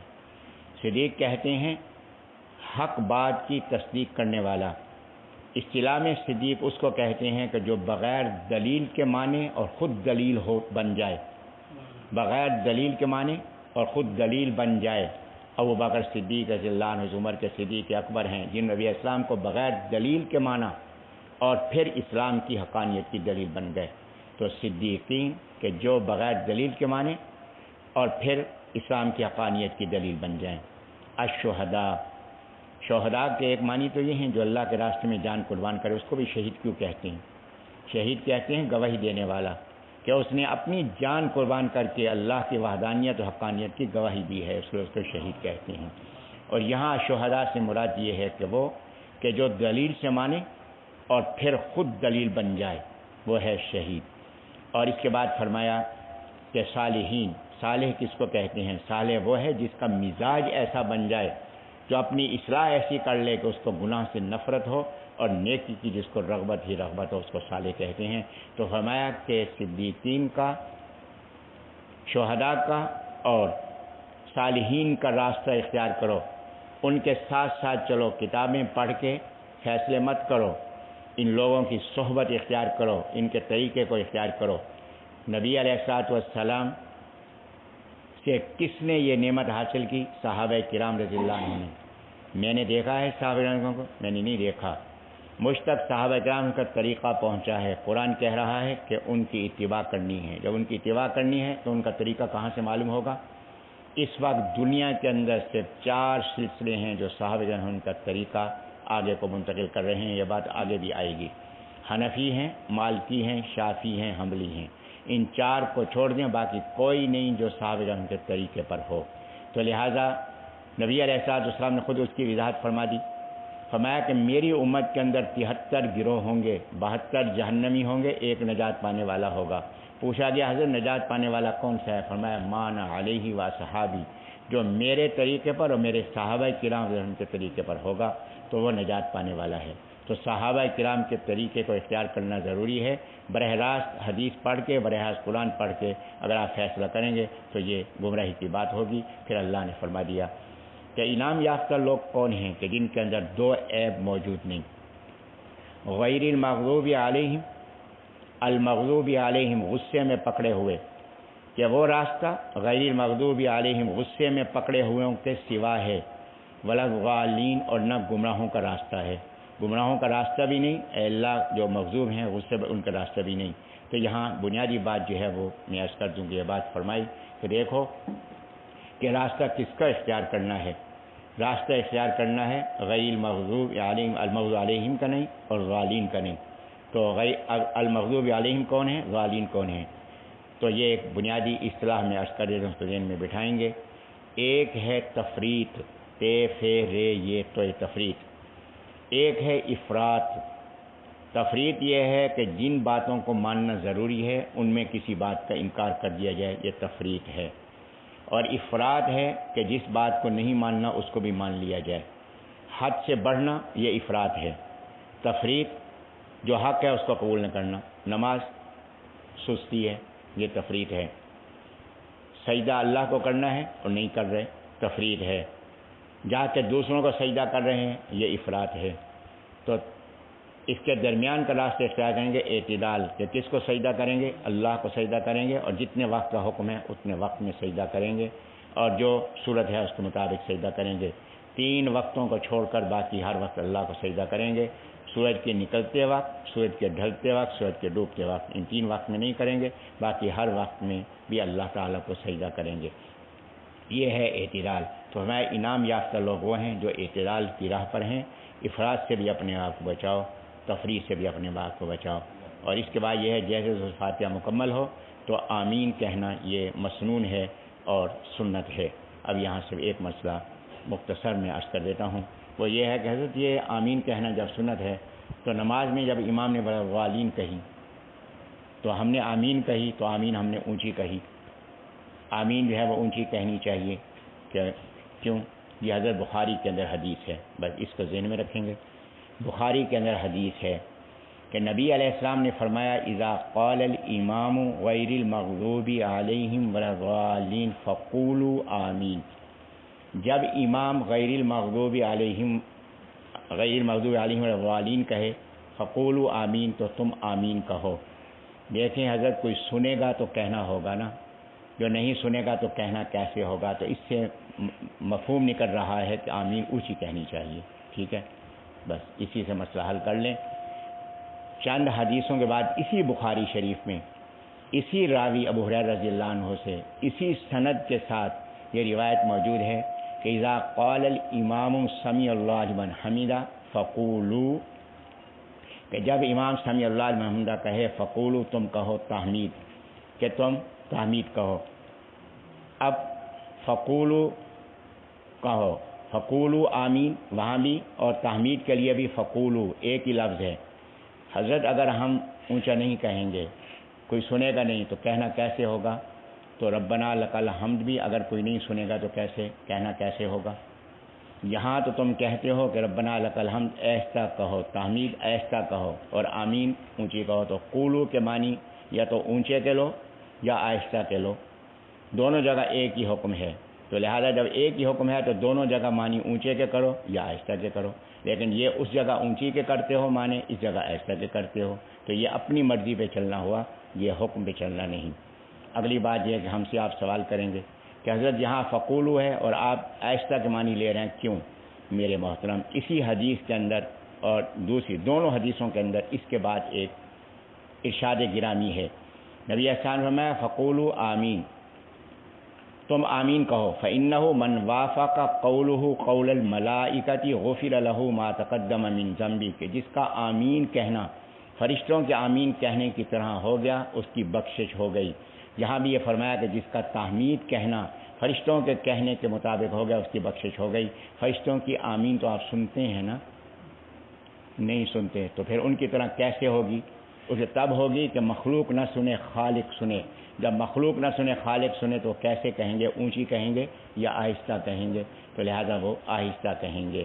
صدیق کہتے ہیں حق بات کی تصدیق کرنے والا۔ اصطلاح میں صدیق اس کو کہتے ہیں کہ جو بغیر دلیل کے مانے اور خود دلیل بن جائے، بغیر دلیل کے مانے اور خود دلیل بن جائے۔ ابو بکر صدیق رضی اللہ عنہ عمر کے صدیق اکبر ہیں، جن نبی اسلام کو بغیر دلیل کے مانا اور پھر اسلام کی حقانیت کی دلیل بن گئے۔ تو صدیقین کہ جو بغیر دلیل کے مانے اور پھر اسلام کی حقانیت کی دلیل بن جائیں۔ الشہداء، شہداء کے ایک معنی تو یہ ہیں جو اللہ کے راستے میں جان قربان کرے، اس کو بھی شہید کیوں کہتے ہیں؟ شہید کہتے ہیں گواہی دینے والا، کہ اس نے اپنی جان قربان کر کے اللہ کی وحدانیت و حقانیت کی گواہی دی ہے، اس لیے اس کو شہید کہتے ہیں۔ اور یہاں شہداء سے مراد یہ ہے کہ جو دلیل سے مانے اور پھر خود دلیل بن جائے، وہ ہے شہید۔ اور اس کے بعد فرمایا کہ صالحین، صالح کس کو کہتے ہیں؟ صالح وہ ہے جس کا مزاج ایسا بن جائے، جو اپنی اصلاح ایسی کر لے کہ اس کو گناہ سے نفرت ہو اور نیکی کی جس کو رغبت ہی رغبت ہو، اس کو صالح کہتے ہیں۔ تو فرمایا کہ صدیقین کا، شہداء کا اور صالحین کا راستہ اختیار کرو، ان کے ساتھ ساتھ چلو، کتابیں پڑھ کے فیصلے مت کرو، ان لوگوں کی صحبت اختیار کرو، ان کے طریقے کو اختیار کرو۔ نبی علیہ الصلوۃ والسلام سے کس نے یہ نعمت حاصل کی؟ صحابہ کرام رضی اللہ عنہ نے۔ میں نے دیکھا ہے صحابہ کرام کو؟ میں نے نہیں دیکھا۔ مجھ تک صحابہ کرام کا طریقہ پہنچا ہے۔ قرآن کہہ رہا ہے کہ ان کی اتباع کرنی ہے۔ جب ان کی اتباع کرنی ہے تو ان کا طریقہ کہاں سے معلوم ہوگا؟ اس وقت دنیا کے اندر صرف 4 سلسلے ہیں جو صحابہ کرام ان کا طریقہ آگے کو منتقل کر رہے ہیں۔ یہ بات آگے بھی آئے گی۔ حنفی ہیں، مالکی ہیں، شافعی ہیں، حنبلی ہیں۔ ان 4 کو چھوڑ دیں، باقی کوئی نہیں جو صحابہ کرام کے طریقے پر ہو۔ تو لہٰذا نبی علیہ السلام نے خود اس کی وضاحت فرما دی۔ فرمایا کہ میری امت کے اندر 73 گروہ ہوں گے، 72 جہنمی ہوں گے، 1 نجات پانے والا ہوگا۔ پوچھا گیا حضرت نجات پانے والا کون سا ہے؟ فرمایا مان علیہ و صحابی، جو میرے طریقے پر اور میرے صحابہ کرام کے طریقے پر ہوگا تو وہ نجات پانے والا ہے۔ تو صحابہ کرام کے طریقے کو اختیار کرنا ضروری ہے۔ براہ راست حدیث پڑھ کے، براہ راست قرآن پڑھ کے اگر آپ فیصلہ کریں گے تو یہ گمراہی کی بات ہوگی۔ پھر اللہ نے فرما دیا کہ انعام یافتہ لوگ کون ہیں؟ کہ جن کے اندر 2 عیب موجود نہیں۔ غیر المغضوب علیہم، المغضوب علیہم غصے میں پکڑے ہوئے، کہ وہ راستہ غیر المغضوب علیہم غصے میں پکڑے ہوئے کے سوا ہے، ولا الضالین اور نہ گمراہوں کا راستہ ہے۔ گمراہوں کا راستہ بھی نہیں، اے اللہ جو مغضوب ہیں غصے میں ان کا راستہ بھی نہیں۔ تو یہاں بنیادی بات جو ہے وہ میں عرض کر دوں کہ یہ بات فرمائی کہ دیکھو کہ راستہ کس کا اختیار کرنا ہے۔ راستہ اختیار کرنا ہے غیر المغضوب علیہم، المغضوب علیہم کا نہیں اور ضالین کا نہیں۔ تو غیر المغضوب علیہم کون ہے، ضالین کون ہے؟ تو یہ ایک بنیادی اصطلاح میں عرض کر دیتا ہوں، تو ذہن میں بٹھائیں گے۔ ایک ہے تفریط، تے فے رے یہ تو تفریط۔ ایک ہے افراط۔ تفریط یہ ہے کہ جن باتوں کو ماننا ضروری ہے ان میں کسی بات کا انکار کر دیا جائے، یہ تفریط ہے۔ اور افراط ہے کہ جس بات کو نہیں ماننا اس کو بھی مان لیا جائے۔ حد سے بڑھنا یہ افراط ہے۔ تفریط جو حق ہے اس کو قبول نہ کرنا، نماز سستی ہے، یہ تفریط ہے۔ سجدہ اللہ کو کرنا ہے اور نہیں کر رہے، تفریط ہے۔ جا کے دوسروں کو سجدہ کر رہے ہیں، یہ افراط ہے۔ تو اس کے درمیان کا راستہ اختیار کریں گے، اعتدال، کہ کس کو سجدہ کریں گے؟ اللہ کو سجدہ کریں گے، اور جتنے وقت کا حکم ہے اتنے وقت میں سجدہ کریں گے، اور جو صورت ہے اس کے مطابق سجدہ کریں گے۔ 3 وقتوں کو چھوڑ کر باقی ہر وقت اللہ کو سجدہ کریں گے۔ سورج کے نکلتے وقت، سورج کے ڈھلتے وقت، سورج کے ڈوبتے وقت، ان 3 وقت میں نہیں کریں گے، باقی ہر وقت میں بھی اللہ تعالیٰ کو سجدہ کریں گے۔ یہ ہے اعتدال۔ تو ہمارے انعام یافتہ لوگ وہ ہیں جو اعتدال کی راہ پر ہیں۔ افراط سے بھی اپنے آپ کو بچاؤ، تفریح سے بھی اپنے آپ کو بچاؤ۔ اور اس کے بعد یہ ہے جیسے فاتحہ مکمل ہو تو آمین کہنا یہ مسنون ہے اور سنت ہے۔ اب یہاں سے ایک مسئلہ مختصر میں عرض کر دیتا ہوں، وہ یہ ہے کہ حضرت یہ آمین کہنا جب سنت ہے تو نماز میں جب امام نے والین کہی تو ہم نے آمین کہی، تو آمین ہم نے اونچی کہی۔ آمین جو ہے وہ اونچی کہنی چاہیے، کیوں؟ یہ حضرت بخاری کے اندر حدیث ہے، بس اس کو ذہن میں رکھیں گے۔ بخاری کے اندر حدیث ہے کہ نبی علیہ السلام نے فرمایا اذا قال الامام غیر المغضوب علیہم ولا الضالین فقولوا آمین۔ جب امام غیر المغضوب علیہم ولا الضالین کہے فقولوا آمین، تو تم آمین کہو۔ دیکھیں حضرت کوئی سنے گا تو کہنا ہوگا نا، جو نہیں سنے گا تو کہنا کیسے ہوگا؟ تو اس سے مفہوم نکل رہا ہے کہ آمین اونچی کہنی چاہیے، ٹھیک ہے؟ بس اسی سے مسئلہ حل کر لیں۔ چند حدیثوں کے بعد اسی بخاری شریف میں اسی راوی ابو ہریرہ رضی اللہ عنہ سے اسی سند کے ساتھ یہ روایت موجود ہے کہ اذا قال الامام سمیع اللہ لمن حمدہ فقولوا، کہ جب امام سمیع اللہ لمن حمدہ کہے فقولوا، تم کہو تحمید، کہ تم تحمید کہو۔ اب فقولوا کہو، فقولوا آمین وہاں بھی، اور تحمید کے لیے بھی فقولوا ایک ہی لفظ ہے۔ حضرت اگر ہم اونچا نہیں کہیں گے، کوئی سنے گا نہیں، تو کہنا کیسے ہوگا؟ تو ربنا لک الحمد بھی اگر کوئی نہیں سنے گا تو کہنا کیسے ہوگا؟ یہاں تو تم کہتے ہو کہ ربنا لک الحمد آہستہ کہو، تحمید آہستہ کہو، اور آمین اونچی کہو۔ تو قولو کے معنی یا تو اونچے کے لو یا آہستہ کے لو، دونوں جگہ ایک ہی حکم ہے۔ تو لہذا جب ایک ہی حکم ہے تو دونوں جگہ معنی اونچے کے کرو یا آہستہ کے کرو، لیکن یہ اس جگہ اونچی کے کرتے ہو معنی، اس جگہ آہستہ کے کرتے ہو، تو یہ اپنی مرضی پہ چلنا ہوا، یہ حکم پہ چلنا نہیں۔ اگلی بات یہ ہے کہ ہم سے آپ سوال کریں گے کہ حضرت یہاں فقولو ہے اور آپ آہستہ کے معنی لے رہے ہیں، کیوں؟ میرے محترم، اسی حدیث کے اندر اور دوسری دونوں حدیثوں کے اندر اس کے بعد ایک ارشاد گرامی ہے۔ نبی احسان فرمایا فقولو آمین، تم آمین کہو، فإنہ من وافق قولہ قول الملائکۃ غفر لہ ما تقدم من ذنبہ، کہ جس کا آمین کہنا فرشتوں کے آمین کہنے کی طرح ہو گیا، اس کی بخشش ہو گئی۔ یہاں بھی یہ فرمایا کہ جس کا تحمید کہنا فرشتوں کے کہنے کے مطابق ہو گیا، اس کی بخشش ہو گئی۔ فرشتوں کی آمین تو آپ سنتے ہیں نا؟ نہیں سنتے، تو پھر ان کی طرح کیسے ہوگی؟ اسے تب ہوگی کہ مخلوق نہ سنے خالق سنے۔ جب مخلوق نہ سنے خالق سنے تو کیسے کہیں گے؟ اونچی کہیں گے یا آہستہ کہیں گے؟ تو لہذا وہ آہستہ کہیں گے۔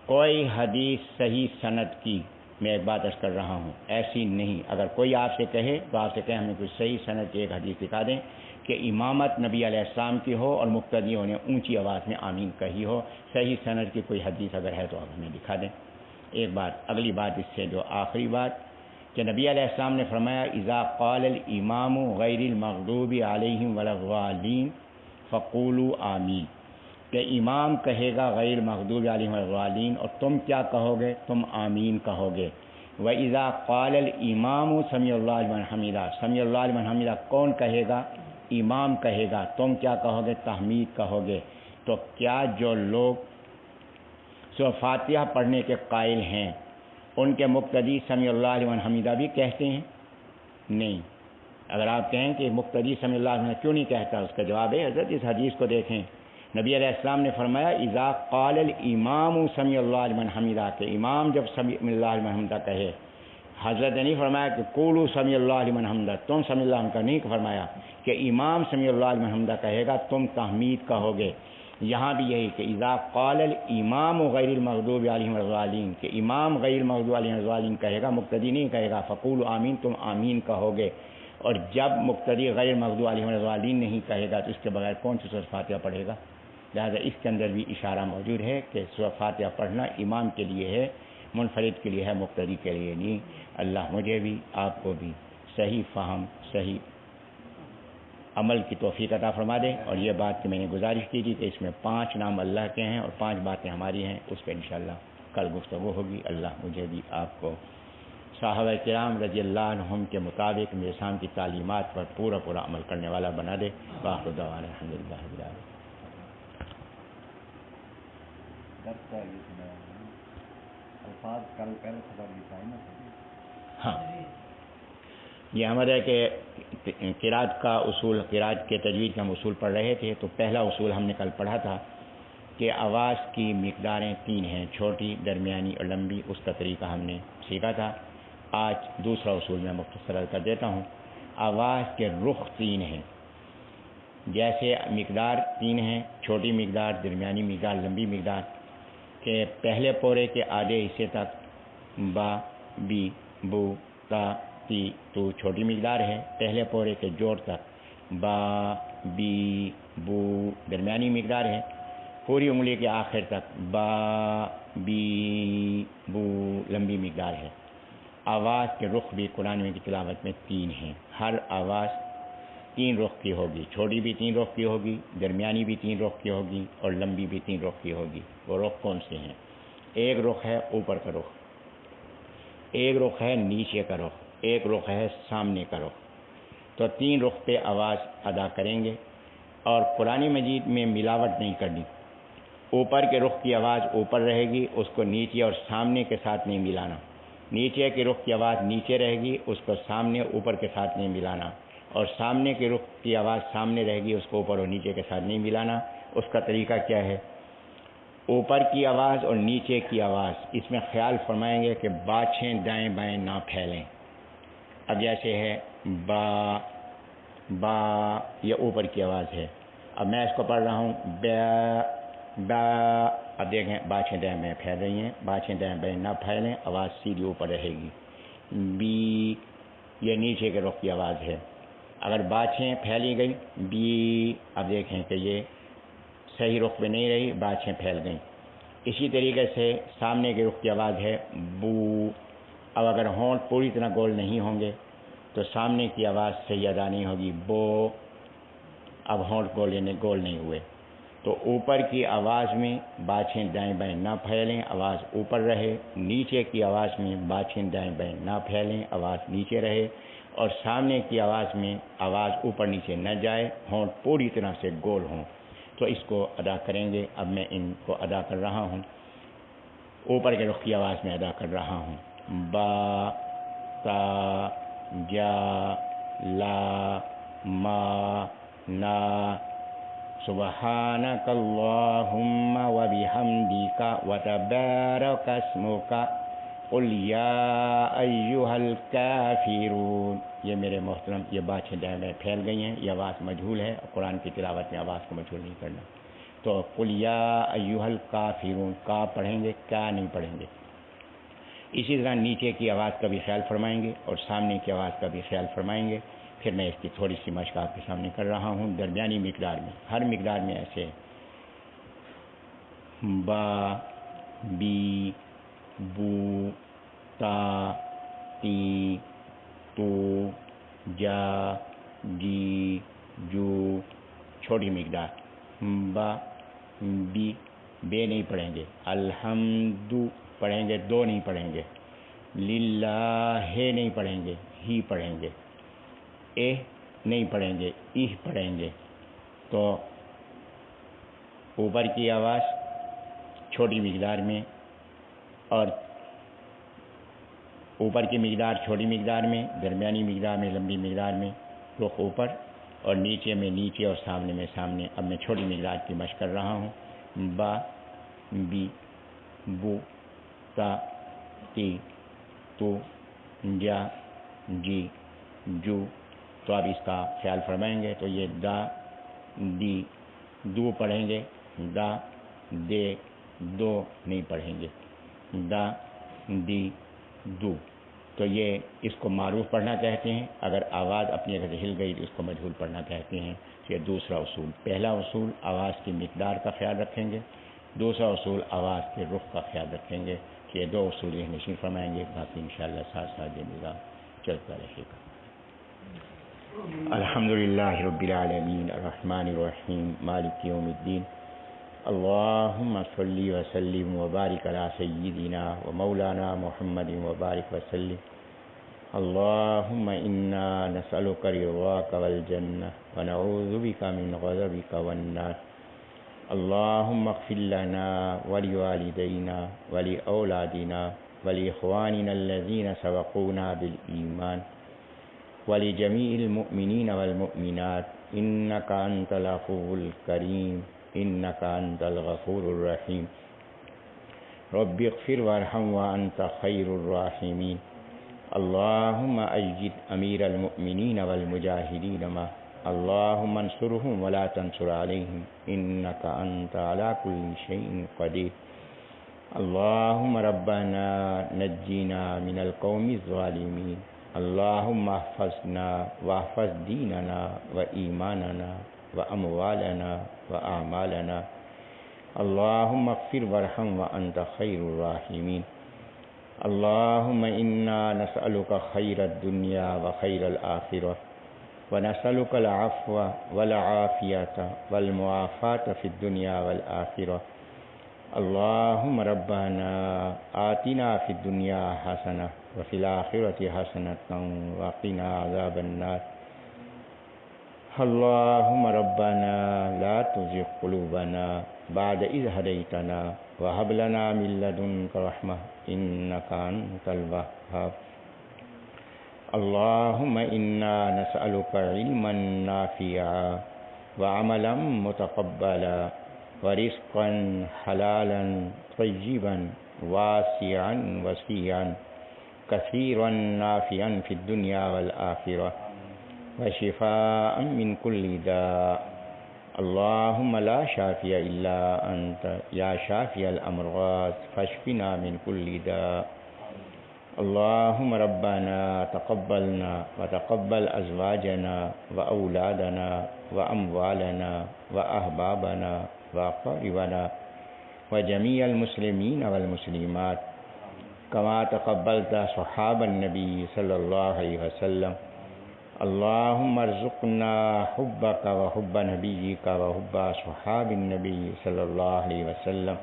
کوئی حدیث صحیح سند کی، میں ایک بات عرض کر رہا ہوں، ایسی نہیں۔ اگر کوئی آپ سے کہے تو آپ سے کہیں ہمیں کوئی صحیح سند کی ایک حدیث دکھا دیں کہ امامت نبی علیہ السلام کی ہو اور مقتدیوں نے اونچی آواز میں آمین کہی ہو، صحیح سند کی کوئی حدیث اگر ہے تو آپ ہمیں دکھا دیں۔ ایک بات، اگلی بات اس سے جو آخری بات کہ نبی علیہ السلام نے فرمایا اذا قال الامام غیر المغضوب علیہم ولا الضالین فقولوا آمین، کہ امام کہے گا غیر مغضوب علیہم ولا الضالین اور تم کیا کہو گے؟ تم آمین کہو گے۔ وَإِذَا قَالَ الْإِمَامُ سَمِعَ اللَّهُ لِمَنْ حَمِدَهُ، سَمِعَ اللَّهُ لِمَنْ حَمِدَهُ کون کہے گا؟ امام کہے گا، تم کیا کہو گے؟ تحمید کہو گے۔ تو کیا جو لوگ سورہ فاتحہ پڑھنے کے قائل ہیں ان کے مقتدی سمیع اللہ لمن حمیدہ بھی کہتے ہیں؟ نہیں۔ اگر آپ کہیں کہ مقتدی سمیع اللہ لمن حمیدہ کیوں نہیں کہتا، اس کا جواب ہے حضرت اس حدیث کو دیکھیں۔ نبی علیہ السلام نے فرمایا اذا قال الامام سمیع اللہ لمن حمیدہ، کہ امام جب سمیع اللہ لمن حمیدہ کہے، حضرت نے نہیں فرمایا کہ قولوا سمیع اللہ لمن حمیدہ، تم سمیع اللہ لمن حمیدہ، نہیں فرمایا کہ امام سمیع اللہ لمن حمیدہ کہے گا، تم تحمید کہو گے۔ یہاں بھی یہی کہ اذا قال الامام غیر المغضوب علیہم ولا الضالین، کہ امام غیر المغضوب علیہم ولا الضالین کہے گا، مقتدی نہیں کہے گا، فقولوا آمین، تم آمین کہو گے۔ اور جب مقتدی غیر مغضوب علیہم ولا الضالین نہیں کہے گا تو اس کے بغیر کون سی سورۃ فاتحہ پڑھے گا؟ لہٰذا اس کے اندر بھی اشارہ موجود ہے کہ سورۃ فاتحہ پڑھنا امام کے لیے ہے، منفرد کے لیے ہے، مقتدی کے لیے نہیں۔ اللہ مجھے بھی آپ کو بھی صحیح فہم، صحیح عمل کی توفیق عطا فرما دے۔ اور یہ بات کہ میں نے گزارش کی تھی کہ اس میں 5 نام اللہ کے ہیں اور 5 باتیں ہماری ہیں، اس پہ انشاءاللہ کل گفتگو ہوگی۔ اللہ مجھے بھی آپ کو صحابہ کرام رضی اللہ عنہم کے مطابق میسام کی تعلیمات پر پورا عمل کرنے والا بنا دے۔ وآخر دعوانا الحمدللہ رب العالمین۔ ہاں، یہ ہمارا کہ قرات کا اصول، قرات کے تجوید کے ہم اصول پڑھ رہے تھے، تو پہلا اصول ہم نے کل پڑھا تھا کہ آواز کی مقداریں 3 ہیں، چھوٹی، درمیانی اور لمبی۔ اس کا طریقہ ہم نے سیکھا تھا۔ آج دوسرا اصول میں مختصر کر دیتا ہوں۔ آواز کے رخ 3 ہیں، جیسے مقدار 3 ہیں، چھوٹی مقدار، درمیانی مقدار، لمبی مقدار، کہ پہلے پورے کے آدھے حصے تک با، بی، بو، تا، تی، تو چھوٹی مقدار ہے۔ پہلے پورے کے جوڑ تک با، بی، بو درمیانی مقدار ہے۔ پوری انگلی کے آخر تک با، بی، بو لمبی مقدار ہے۔ آواز کے رخ بھی قرآن کی تلاوت میں 3 ہیں۔ ہر آواز 3 رخ کی ہوگی، چھوٹی بھی 3 رخ کی ہوگی، درمیانی بھی 3 رخ کی ہوگی اور لمبی بھی 3 رخ کی ہوگی۔ وہ رخ کون سے ہیں؟ ایک رخ ہے اوپر کا رخ، ایک رخ ہے نیچے کا رخ، ایک رخ ہے سامنے کا رخ۔ تو 3 رخ پہ آواز ادا کریں گے، اور قرآن مجید میں ملاوٹ نہیں کرنی۔ اوپر کے رخ کی آواز اوپر رہے گی، اس کو نیچے اور سامنے کے ساتھ نہیں ملانا۔ نیچے کے رخ کی آواز نیچے رہے گی، اس کو سامنے اوپر کے ساتھ نہیں ملانا، اور سامنے کے رخ کی آواز سامنے رہے گی، اس کو اوپر اور نیچے کے ساتھ نہیں ملانا۔ اس کا طریقہ کیا ہے؟ اوپر کی آواز اور نیچے کی آواز، اس میں خیال فرمائیں گے کہ باچھیں دائیں بائیں نہ پھیلیں۔ اب جیسے ہے با، با، یہ اوپر کی آواز ہے۔ اب میں اس کو پڑھ رہا ہوں با، با، اب دیکھیں باچھیں دائیں بائیں پھیل رہی ہیں، باچھیں دائیں بائیں نہ پھیلیں، آواز سیدھی اوپر رہے گی۔ بی، یہ نیچے کے رخ کی آواز ہے۔ اگر باچھیں پھیلی گئی بی، اب دیکھیں کہ یہ صحیح رخ پہ نہیں رہی، باچھیں پھیل گئیں۔ اسی طریقے سے سامنے کے رخ کی آواز ہے بو۔ اب اگر ہونٹ پوری طرح گول نہیں ہوں گے تو سامنے کی آواز صحیح ادا نہیں ہوگی، بو۔ اب ہونٹ گول نہیں ہوئے، تو اوپر کی آواز میں باچھیں دائیں بائیں نہ پھیلیں، آواز اوپر رہے۔ نیچے کی آواز میں باچھیں دائیں بائیں نہ پھیلیں، آواز نیچے رہے۔ اور سامنے کی آواز میں آواز اوپر نیچے نہ جائے، ہونٹ پوری طرح سے گول ہوں۔ تو اس کو ادا کریں گے۔ اب میں ان کو ادا کر رہا ہوں، اوپر کے رخ کی آواز میں ادا کر رہا ہوں۔ با، تا، جا، لا، ما، نا، سبحانک اللہم وبحمدک وتبارک اسمک قل یا ایہا الکافرون۔ یہ میرے محترم، یہ باچھیں دائیں بائیں پھیل گئی ہیں، یہ آواز مجہول ہے، قرآن کی تلاوت میں آواز کو مجہول نہیں کرنا۔ تو قل یا ایہا الکافرون، کا پڑھیں گے، کیا نہیں پڑھیں گے۔ اسی طرح نیچے کی آواز کا بھی خیال فرمائیں گے اور سامنے کی آواز کا بھی خیال فرمائیں گے۔ پھر میں اس کی تھوڑی سی مشق آپ کے سامنے کر رہا ہوں درمیانی مقدار میں۔ ہر مقدار میں ایسے با، بی، بو، تا، تی، تو، جا، جی، جو، چھوٹی مقدار با، بی، بے نہیں پڑھیں گے، الحمد پڑھیں گے، دو نہیں پڑھیں گے، للہ نہیں پڑھیں گے، ہی پڑھیں گے، اے نہیں پڑھیں گے، ایہ پڑھیں گے۔ تو اوپر کی آواز چھوٹی مقدار میں، اور اوپر کی مقدار چھوٹی مقدار میں، درمیانی مقدار میں، لمبی مقدار میں، رخ اوپر، اور نیچے میں نیچے اور سامنے میں سامنے۔ اب میں چھوٹی مقدار کی مشق کر رہا ہوں۔ با، بی، بو، تا، تی، تو، جا، جی، جو۔ تو اب اس کا خیال فرمائیں گے۔ تو یہ دا، دی، دو پڑھیں گے، دا، دے، دو نہیں پڑھیں گے، دا، دی، دو۔ تو یہ اس کو معروف پڑھنا کہتے ہیں۔ اگر آواز اپنی اگر ہل گئی تو اس کو مجہول پڑھنا کہتے ہیں۔ یہ دوسرا اصول۔ پہلا اصول آواز کی مقدار کا خیال رکھیں گے، دوسرا اصول آواز کے رخ کا خیال رکھیں گے۔ یہ دو اصول ذہن نشین فرمائیں گے، باقی انشاءاللہ ساتھ ساتھ یہ نظام چلتا رہے گا۔ الحمدللہ رب العالمین الرحمن الرحیم مالک یوم الدین اللهم صل وسلم وبارك على سيدنا ومولانا محمد وبارك وسلم. اللهم إنا نسألك رضاك والجنة ونعوذ بك من غضبك والنار. اللهم اغفر لنا ولوالدينا ولأولادنا ولإخواننا الذين سبقونا بالإيمان ولجميع المؤمنين والمؤمنات إنك أنت العفو الكريم إنك أنت الغفور الرحيم. رب اغفر وارحم وأنت خير الراحمين. اللهم أجد أمير المؤمنين والمجاهدين معه. اللهم انصرهم ولا تنصر عليهم إنك أنت على كل شيء قدير. اللهم ربنا نجينا من القوم الظالمين. اللهم احفظنا واحفظ ديننا وإيماننا وأموالنا وأعمالنا. اللهم اغفر وارحم وأنت خير الراحمين. اللهم إنا نسألك خير الدنيا وخير الآخرة ونسألك العفو والعافية والمعافاة في الدنيا والآخرة. اللهم ربنا آتنا في الدنيا حسنة وفي الآخرة حسنة وقنا عذاب النار. اللهم ربنا لا تزغ قلوبنا بعد إذ هديتنا وهب لنا من لدنك رحمة إنك أنت الوهاب. اللهم إنا نسألك علما نافعا وعملا متقبلا ورزقا حلالا طيبا واسعا وسيعا كثيرا نافعا في الدنيا والآخرة وشفاء من كل داء. اللهم لا شافي إلا أنت يا شافي الأمراض فاشفنا من كل داء. اللهم ربنا تقبلنا وتقبل أزواجنا وأولادنا وأموالنا وأحبابنا وأقاربنا وجميع المسلمين والمسلمات كما تقبلت صحاب النبي صلى الله عليه وسلم. اللهم ارزقنا حبك وحب نبيك وحب صحاب النبي صلى الله عليه وسلم.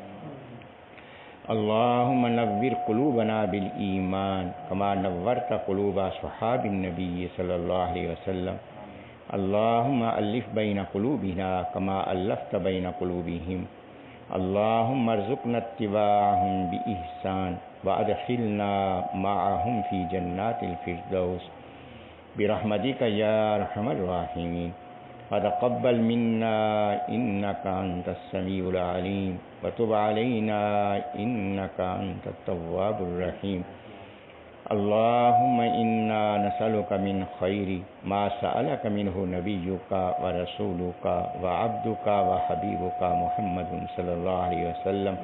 اللهم نور قلوبنا بالإيمان كما نورت قلوب صحاب النبي صلى الله عليه وسلم. اللهم ألف بين قلوبنا كما ألفت بين قلوبهم. اللهم ارزقنا اتباعهم بإحسان وأدخلنا معهم في جنات الفردوس برحمتك يا أرحم الراحمين. وتقبل منا إنك أنت السميع العليم وتب علينا إنك أنت التواب الرحيم. اللهم إنا نسألك من خير ما سألك منه نبيك ورسولك وعبدك وحبيبك محمد صلى الله عليه وسلم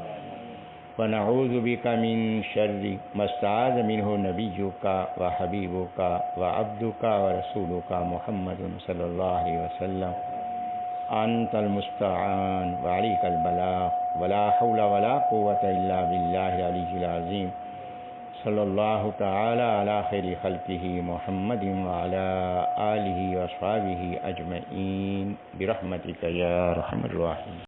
ونعوذ بك من شر ما استعاذ منه نبيك وحبيبك وعبدك ورسولك محمد صلى الله عليه وسلم. أنت المستعان وعليك البلاغ ولا حول ولا قوة إلا بالله العلي العظيم. صلى الله تعالى على خير خلقه محمد وعلى آله وأصحابه أجمعين برحمتك يا أرحم الراحمين.